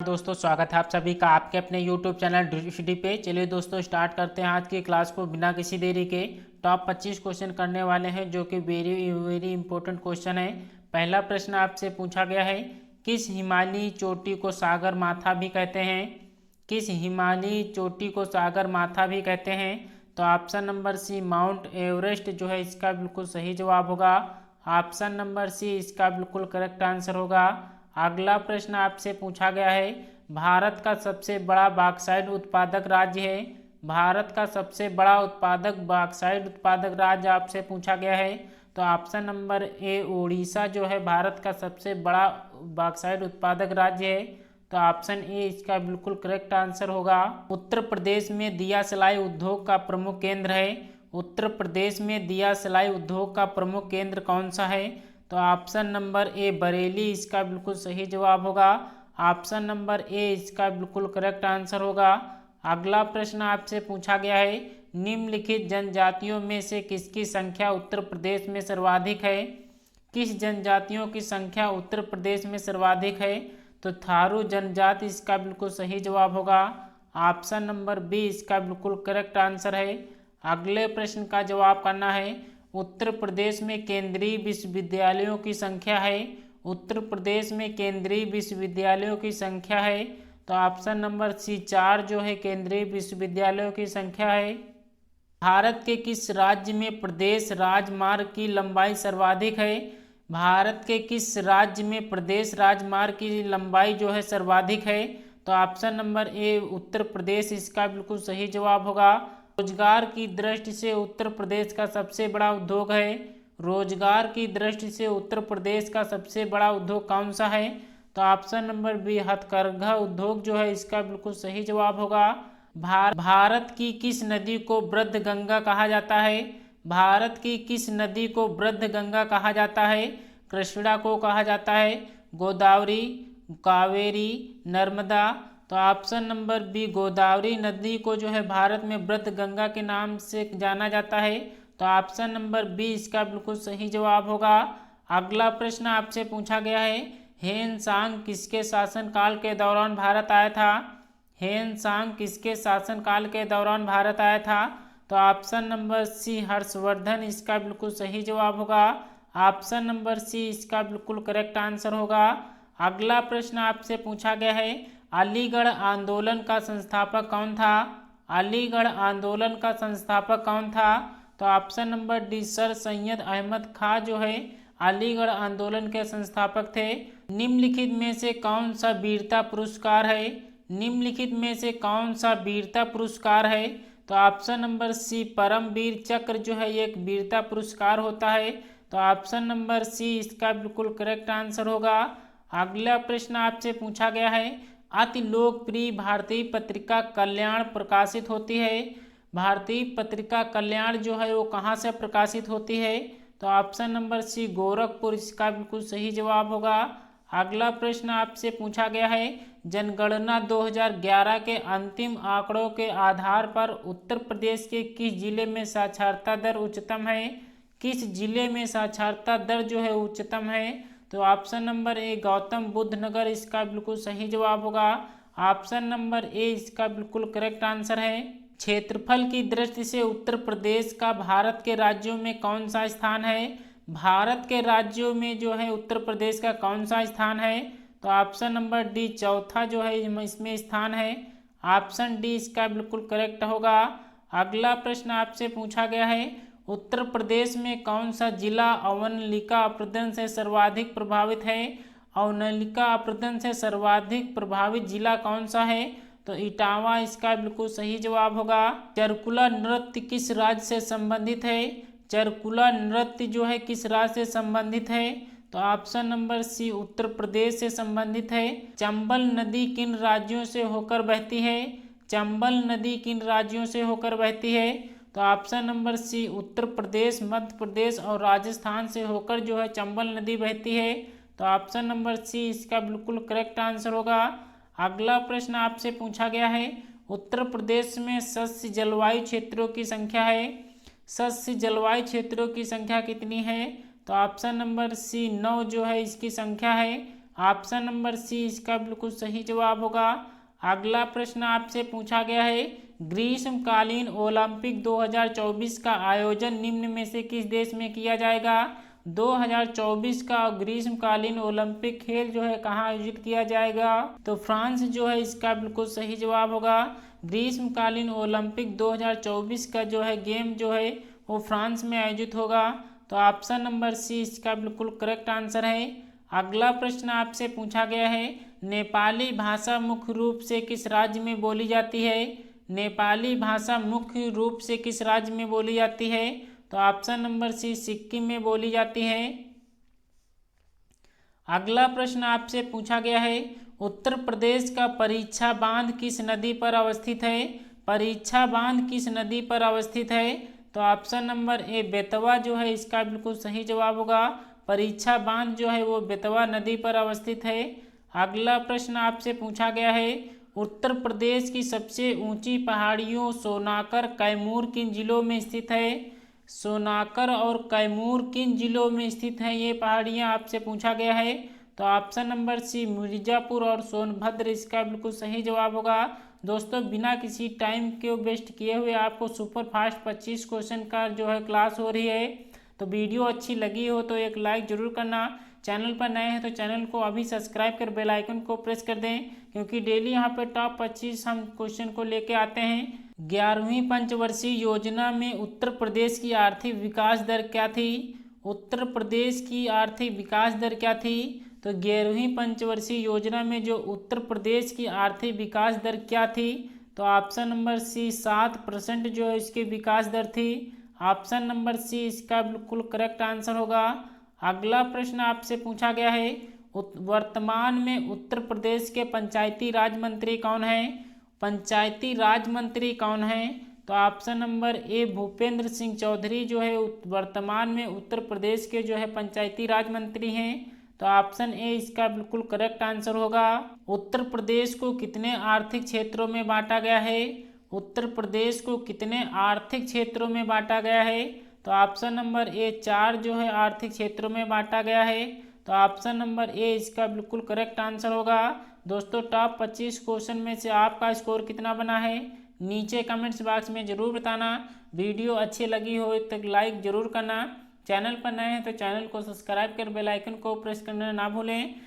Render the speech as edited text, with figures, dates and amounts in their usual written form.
दोस्तों, स्वागत है आप सभी का आपके अपने YouTube चैनल ड्रिल पे। चलिए दोस्तों, स्टार्ट करते हैं आज की क्लास को बिना किसी देरी के। टॉप 25 क्वेश्चन करने वाले हैं जो कि वेरी वेरी इंपॉर्टेंट क्वेश्चन है। पहला प्रश्न आपसे पूछा गया है, किस हिमालयी चोटी को सागर माथा भी कहते हैं? किस हिमालयी चोटी को सागर माथा भी कहते हैं? तो option number C Mount Everest जो है इसका बिल्कुल सही जवाब होगा। ऑप्शन नंबर सी इसका बिल्कुल करेक्ट आंसर होगा। अगला प्रश्न आपसे पूछा गया है, भारत का सबसे बड़ा बॉक्साइट उत्पादक राज्य है। भारत का सबसे बड़ा बॉक्साइट उत्पादक राज्य आपसे पूछा गया है। तो ऑप्शन नंबर ए उड़ीसा जो है भारत का सबसे बड़ा बॉक्साइट उत्पादक राज्य है। तो ऑप्शन ए इसका बिल्कुल करेक्ट आंसर होगा। उत्तर प्रदेश में दिया सिलाई उद्योग का प्रमुख केंद्र है। उत्तर प्रदेश में दिया सिलाई उद्योग का प्रमुख केंद्र कौन सा है? तो ऑप्शन नंबर ए बरेली इसका बिल्कुल सही जवाब होगा। ऑप्शन नंबर ए इसका बिल्कुल करेक्ट आंसर होगा। अगला प्रश्न आपसे पूछा गया है, निम्नलिखित जनजातियों में से किसकी संख्या उत्तर प्रदेश में सर्वाधिक है? किस जनजातियों की संख्या उत्तर प्रदेश में सर्वाधिक है? तो थारू जनजाति इसका बिल्कुल सही जवाब होगा। ऑप्शन नंबर बी इसका बिल्कुल करेक्ट आंसर है। अगले प्रश्न का जवाब करना है, उत्तर प्रदेश में केंद्रीय विश्वविद्यालयों की संख्या है। उत्तर प्रदेश में केंद्रीय विश्वविद्यालयों की संख्या है। तो ऑप्शन नंबर सी 4 जो है केंद्रीय विश्वविद्यालयों की संख्या है। भारत के किस राज्य में प्रदेश राजमार्ग की लंबाई सर्वाधिक है? भारत के किस राज्य में प्रदेश राजमार्ग की लंबाई जो है सर्वाधिक है? तो ऑप्शन नंबर ए उत्तर प्रदेश इसका बिल्कुल सही जवाब होगा। रोजगार की दृष्टि से उत्तर प्रदेश का सबसे बड़ा उद्योग है। रोजगार की दृष्टि से उत्तर प्रदेश का सबसे बड़ा उद्योग कौन सा है? तो ऑप्शन नंबर बी हथकरघा उद्योग जो है इसका बिल्कुल सही जवाब होगा। भारत की किस नदी को वृद्ध गंगा कहा जाता है? भारत की किस नदी को वृद्ध गंगा कहा जाता है? कृष्णा को कहा जाता है, गोदावरी, कावेरी, नर्मदा। तो ऑप्शन नंबर बी गोदावरी नदी को जो है भारत में वृद्ध गंगा के नाम से जाना जाता है। तो ऑप्शन नंबर बी इसका बिल्कुल सही जवाब होगा। अगला प्रश्न आपसे पूछा गया है, हेन सांग किसके शासनकाल के दौरान भारत आया था? हेन सांग किसके शासनकाल के दौरान भारत आया था? तो ऑप्शन नंबर सी हर्षवर्धन इसका बिल्कुल सही जवाब होगा। ऑप्शन नंबर सी इसका बिल्कुल करेक्ट आंसर होगा। अगला प्रश्न आपसे पूछा गया है, अलीगढ़ आंदोलन का संस्थापक कौन था? अलीगढ़ आंदोलन का संस्थापक कौन था? तो option number D sir Syed Ahmed Khan जो है अलीगढ़ आंदोलन के संस्थापक थे। निम्नलिखित में से कौन सा वीरता पुरस्कार है? निम्नलिखित में से कौन सा वीरता पुरस्कार है? तो ऑप्शन नंबर सी परमवीर चक्र जो है एक वीरता पुरस्कार होता है। तो ऑप्शन नंबर सी इसका बिल्कुल करेक्ट आंसर होगा। अगला प्रश्न आपसे पूछा गया है, अति लोकप्रिय भारतीय पत्रिका कल्याण प्रकाशित होती है। भारतीय पत्रिका कल्याण जो है वो कहाँ से प्रकाशित होती है? तो ऑप्शन नंबर सी गोरखपुर इसका बिल्कुल सही जवाब होगा। अगला प्रश्न आपसे पूछा गया है, जनगणना 2011 के अंतिम आंकड़ों के आधार पर उत्तर प्रदेश के किस जिले में साक्षरता दर उच्चतम है? किस जिले में साक्षरता दर जो है उच्चतम है? तो option number A Gautam Buddh Nagar इसका बिल्कुल सही जवाब होगा। ऑप्शन नंबर ए इसका बिल्कुल करेक्ट आंसर है। क्षेत्रफल की दृष्टि से उत्तर प्रदेश का भारत के राज्यों में कौन सा स्थान है? भारत के राज्यों में जो है उत्तर प्रदेश का कौन सा स्थान है? तो ऑप्शन नंबर डी चौथा जो है इसमें स्थान है। ऑप्शन डी इसका बिल्कुल करेक्ट होगा। अगला प्रश्न आपसे पूछा गया है, उत्तर प्रदेश में कौन सा जिला अवनलिका अपरदन से सर्वाधिक प्रभावित है? अवनलिका अपरदन से सर्वाधिक प्रभावित जिला कौन सा है? तो इटावा इसका बिल्कुल सही जवाब होगा। चरकुला नृत्य किस राज्य से संबंधित है? चरकुला नृत्य जो है किस राज्य से संबंधित है? तो ऑप्शन नंबर सी उत्तर प्रदेश से संबंधित है। चंबल नदी किन राज्यों से होकर बहती है? चंबल नदी किन राज्यों से होकर बहती है? तो ऑप्शन नंबर सी उत्तर प्रदेश, मध्य प्रदेश और राजस्थान से होकर जो है चंबल नदी बहती है। तो ऑप्शन नंबर सी इसका बिल्कुल करेक्ट आंसर होगा। अगला प्रश्न आपसे पूछा गया है, उत्तर प्रदेश में सस्य जलवायु क्षेत्रों की संख्या है। सस्य जलवायु क्षेत्रों की संख्या कितनी है? तो ऑप्शन नंबर सी 9 जो है इसकी संख्या है। ऑप्शन नंबर सी इसका बिल्कुल सही जवाब होगा। अगला प्रश्न आपसे पूछा गया है, ग्रीष्मकालीन ओलंपिक 2024 का आयोजन निम्न में से किस देश में किया जाएगा। 2024 का ग्रीष्मकालीन ओलंपिक खेल जो है कहाँ आयोजित किया जाएगा, तो फ्रांस जो है इसका बिल्कुल सही जवाब होगा। ग्रीष्मकालीन ओलंपिक 2024 का जो है गेम जो है वो फ्रांस में आयोजित होगा। तो ऑप्शन नंबर सी इसका बिल्कुल करेक्ट आंसर है। अगला प्रश्न आपसे पूछा गया है, नेपाली भाषा मुख्य रूप से किस राज्य में बोली जाती है। नेपाली भाषा मुख्य रूप से किस राज्य में बोली जाती है, तो ऑप्शन नंबर सी सिक्किम में बोली जाती है। अगला प्रश्न आपसे पूछा गया है, उत्तर प्रदेश का परीक्षा बांध किस नदी पर अवस्थित है। परीक्षा बांध किस नदी पर अवस्थित है, तो ऑप्शन नंबर ए बेतवा जो है इसका बिल्कुल सही जवाब होगा। परीक्षा बांध जो है वो बेतवा नदी पर अवस्थित है। अगला प्रश्न आपसे पूछा गया है, उत्तर प्रदेश की सबसे ऊंची पहाड़ियों सोनाकर कैमूर किन जिलों में स्थित है। सोनाकर और कैमूर किन जिलों में स्थित है ये पहाड़ियाँ आपसे पूछा गया है, तो ऑप्शन नंबर सी मिर्जापुर और सोनभद्र इसका बिल्कुल सही जवाब होगा। दोस्तों बिना किसी टाइम को वेस्ट किए हुए आपको सुपर फास्ट 25 क्वेश्चन का जो है क्लास हो रही है। तो वीडियो अच्छी लगी हो तो एक लाइक जरूर करना। चैनल पर नए हैं तो चैनल को अभी सब्सक्राइब कर बेल आइकन को प्रेस कर दें, क्योंकि डेली यहाँ पे टॉप 25 हम क्वेश्चन को लेके आते हैं। 11वीं पंचवर्षीय योजना में उत्तर प्रदेश की आर्थिक विकास दर क्या थी। उत्तर प्रदेश की आर्थिक विकास दर क्या थी, तो 11वीं पंचवर्षीय योजना में जो उत्तर प्रदेश की आर्थिक विकास दर क्या थी, तो ऑप्शन नंबर सी 7% जो है इसकी विकास दर थी। ऑप्शन नंबर सी इसका बिल्कुल करेक्ट आंसर होगा। अगला प्रश्न आपसे पूछा गया है, वर्तमान में उत्तर प्रदेश के पंचायती राज मंत्री कौन हैं। पंचायती राज मंत्री कौन हैं, तो option number A Bhupendra Singh Chaudhary जो है वर्तमान में उत्तर प्रदेश के जो है पंचायती राज मंत्री हैं। तो ऑप्शन ए इसका बिल्कुल करेक्ट आंसर होगा। उत्तर प्रदेश को कितने आर्थिक क्षेत्रों में बांटा गया है। उत्तर प्रदेश को कितने आर्थिक क्षेत्रों में बांटा गया है, तो ऑप्शन नंबर ए 4 जो है आर्थिक क्षेत्रों में बांटा गया है। तो ऑप्शन नंबर ए इसका बिल्कुल करेक्ट आंसर होगा। दोस्तों टॉप 25 क्वेश्चन में से आपका स्कोर कितना बना है नीचे कमेंट्स बॉक्स में ज़रूर बताना। वीडियो अच्छी लगी हो तो लाइक ज़रूर करना। चैनल पर नए हैं तो चैनल को सब्सक्राइब कर बेल आइकन को प्रेस करना ना भूलें।